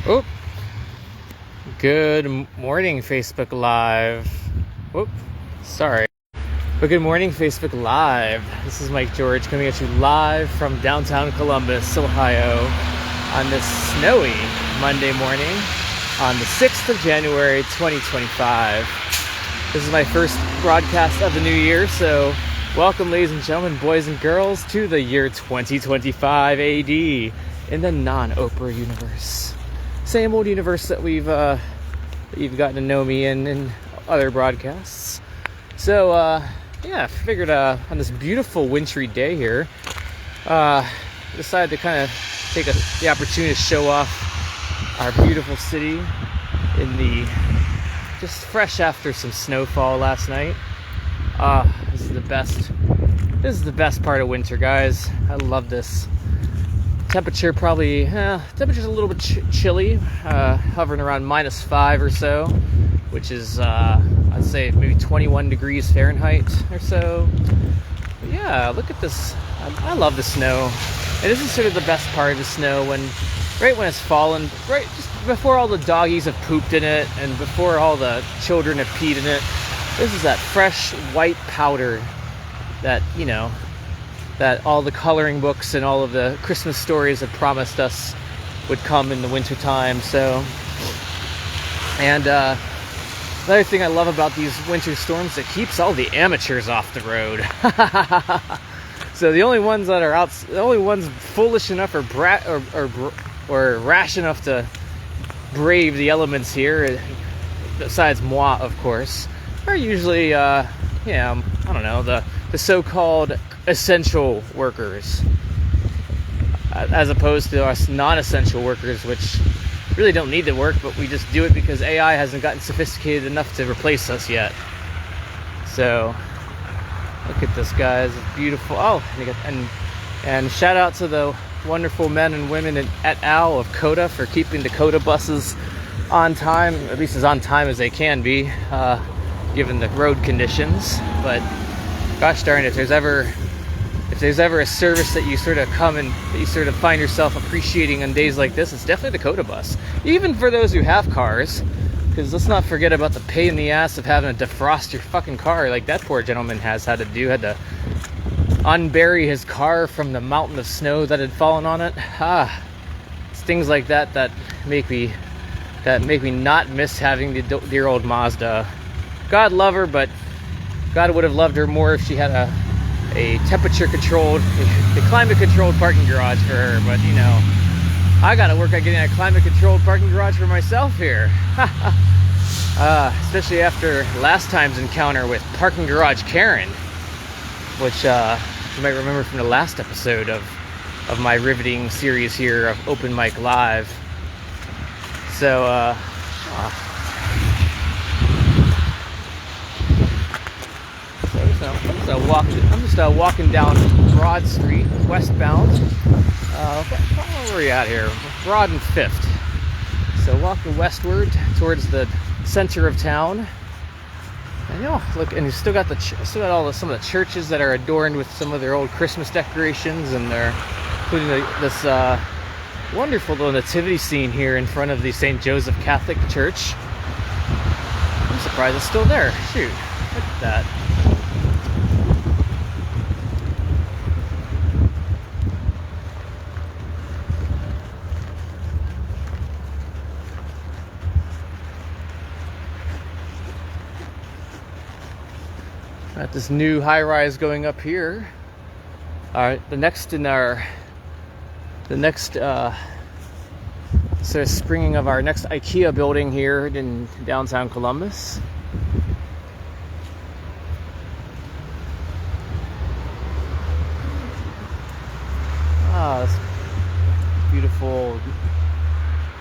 Oh, good morning, Facebook Live. Whoop, sorry. But good morning, Facebook Live. This is Mike George coming at you live from downtown Columbus, Ohio, on this snowy Monday morning on the 6th of January, 2025. This is my first broadcast of the new year, so welcome, ladies and gentlemen, boys and girls, to the year 2025 AD in the non-Oprah universe. Same old universe that you've gotten to know me in other broadcasts. So, I figured on this beautiful wintry day here, decided to kind of take the opportunity to show off our beautiful city just fresh after some snowfall last night. This is the best part of winter, guys. I love this. Temperature's a little bit chilly, hovering around -5 or so, which is I'd say maybe 21 degrees Fahrenheit or so. But yeah, look at this. I love the snow, and this is sort of the best part of the snow right when it's fallen, right just before all the doggies have pooped in it and before all the children have peed in it. This is that fresh white powder that that all the coloring books and all of the Christmas stories had promised us would come in the wintertime. So, and another thing I love about these winter storms, it keeps all the amateurs off the road. So the only ones that are out, the only ones foolish enough or rash enough to brave the elements here, besides moi, of course, are usually, I don't know, the so-called essential workers, as opposed to us non-essential workers, which really don't need to work, but we just do it because AI hasn't gotten sophisticated enough to replace us yet. So look at this, guys. It's beautiful. Oh, and shout out to the wonderful men and women at al of COTA for keeping the COTA buses on time, at least as on time as they can be, given the road conditions. But gosh darn it, if there's ever a service that you sort of find yourself appreciating on days like this, it's definitely the COTA bus. Even for those who have cars, because let's not forget about the pain in the ass of having to defrost your fucking car like that poor gentleman had to unbury his car from the mountain of snow that had fallen on it. It's things like that make me not miss having the dear old Mazda. God love her, but God would have loved her more if she had a temperature-controlled, a climate-controlled parking garage for her. But, I got to work on getting a climate-controlled parking garage for myself here. Especially after last time's encounter with Parking Garage Karen, which you might remember from the last episode of my riveting series here of Open Mic Live. So, I'm just walking down Broad Street, westbound. Where are we at here? Broad and 5th. So walking westward towards the center of town. And look, and you still got some of the churches that are adorned with some of their old Christmas decorations, and they're including this wonderful little nativity scene here in front of the St. Joseph Catholic Church. I'm surprised it's still there. Shoot, look at that. Got this new high-rise going up here. All right, the next sort of springing of our next IKEA building here in downtown Columbus. This beautiful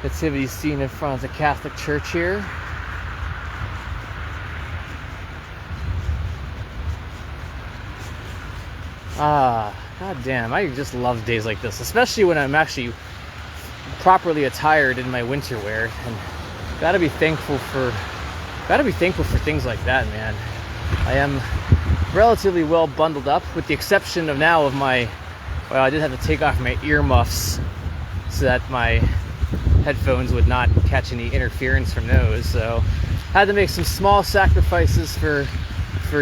nativity scene in front of the Catholic Church here. God damn, I just love days like this, especially when I'm actually properly attired in my winter wear. And gotta be thankful for things like that, man. I am relatively well bundled up, with the exception of now of I did have to take off my earmuffs so that my headphones would not catch any interference from those. So had to make some small sacrifices for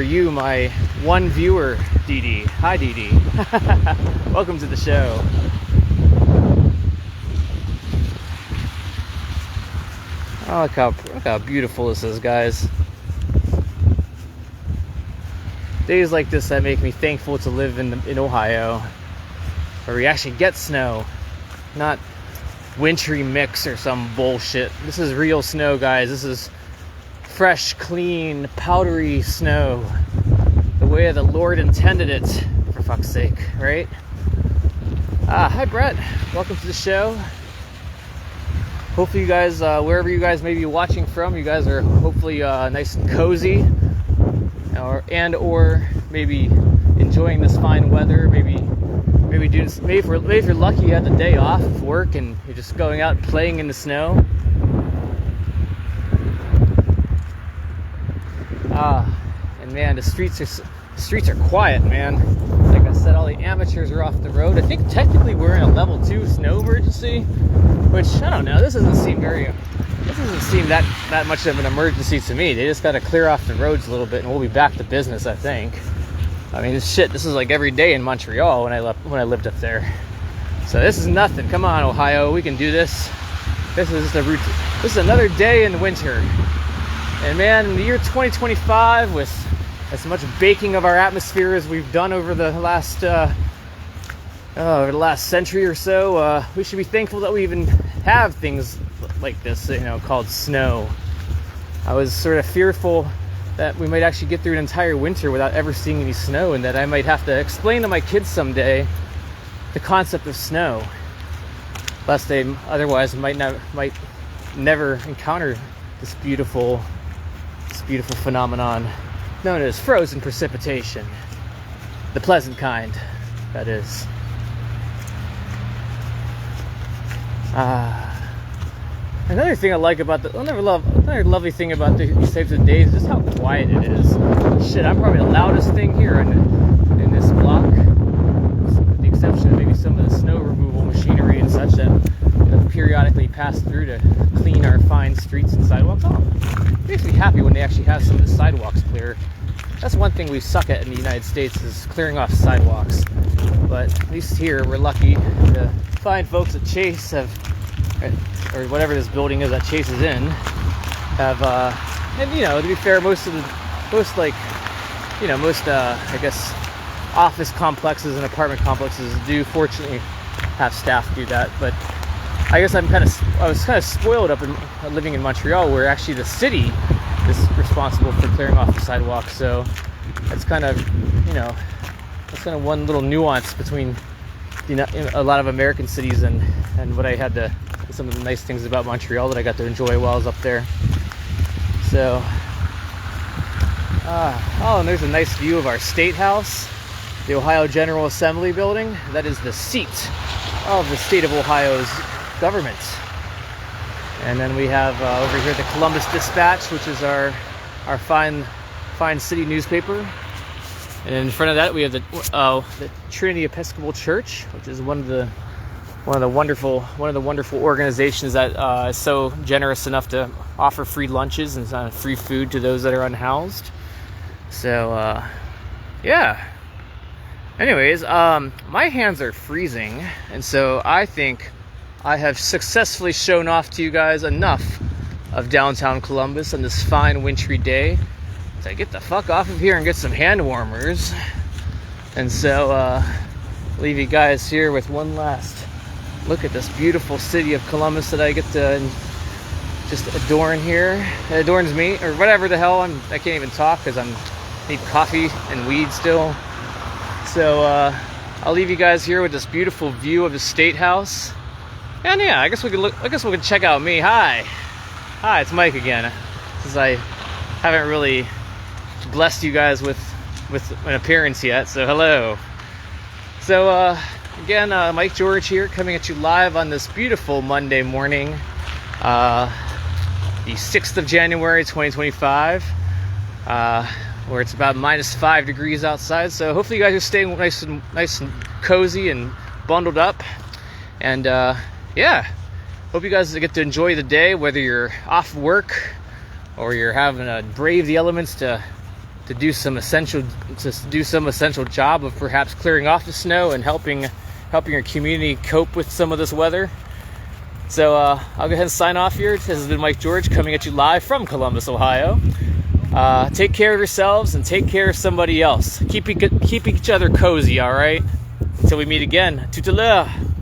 you, my one viewer, Dee Dee. Hi, Dee Dee. Welcome to the show. Oh, look how beautiful this is, guys. Days like this that make me thankful to live in Ohio, where we actually get snow, not wintry mix or some bullshit. This is real snow, guys. This is fresh, clean, powdery snow, the way the Lord intended it, for fuck's sake, right? Hi, Brett. Welcome to the show. Hopefully you guys, wherever you guys may be watching from, you guys are hopefully nice and cozy, or maybe enjoying this fine weather. Maybe if you're lucky, you had the day off of work and you're just going out and playing in the snow. And man, the streets are quiet, man. Like I said, all the amateurs are off the road. I think technically we're in a level 2 snow emergency, which I don't know. This doesn't seem that much of an emergency to me. They just got to clear off the roads a little bit, and we'll be back to business, I think. I mean, this is like every day in Montreal when I lived up there. So this is nothing. Come on, Ohio, we can do this. This is another day in winter. And man, in the year 2025, with as much baking of our atmosphere as we've done over the last century or so, we should be thankful that we even have things like this, called snow. I was sort of fearful that we might actually get through an entire winter without ever seeing any snow, and that I might have to explain to my kids someday the concept of snow, lest they otherwise might never encounter this beautiful phenomenon known as frozen precipitation, the pleasant kind, that is. Another thing I like about another lovely thing about these types of days is just how quiet it is. Shit, I'm probably the loudest thing here in this block, with the exception of maybe some of the snow removal machinery and such that periodically pass through to clean our fine streets and sidewalks. It makes me happy when they actually have some of the sidewalks clear. That's one thing we suck at in the United States, is clearing off sidewalks. But at least here we're lucky to find folks at Chase or whatever this building is that Chase is in, have and to be fair, most I guess office complexes and apartment complexes do fortunately have staff do that. But I guess I was kind of spoiled living in Montreal, where actually the city is responsible for clearing off the sidewalks. So it's kind of one little nuance between a lot of American cities and what I had some of the nice things about Montreal that I got to enjoy while I was up there. So and there's a nice view of our State House, the Ohio General Assembly building. That is the seat of the state of Ohio's government. And then we have over here the Columbus Dispatch, which is our fine city newspaper. And in front of that we have the Trinity Episcopal Church, which is one of the wonderful organizations that is so generous enough to offer free lunches and free food to those that are unhoused. So yeah. Anyways, my hands are freezing, and so I think I have successfully shown off to you guys enough of downtown Columbus on this fine wintry day to get the fuck off of here and get some hand warmers. And so leave you guys here with one last look at this beautiful city of Columbus that I get to just adorn here. It adorns me, or whatever the hell. I can't even talk because I need coffee and weed still. So I'll leave you guys here with this beautiful view of the State House. And yeah, I guess we could check out me. Hi, it's Mike again. Since I haven't really blessed you guys with an appearance yet, so hello. So again, Mike George here, coming at you live on this beautiful Monday morning, the 6th of January 2025, where it's about -5 degrees outside. So hopefully you guys are staying nice and cozy and bundled up. And yeah, hope you guys get to enjoy the day, whether you're off work or you're having to brave the elements to do some essential job of perhaps clearing off the snow and helping your community cope with some of this weather. So I'll go ahead and sign off here. This has been Mike George coming at you live from Columbus, Ohio. Take care of yourselves and take care of somebody else. Keep each other cozy, all right? Until we meet again. Tout à l'heure.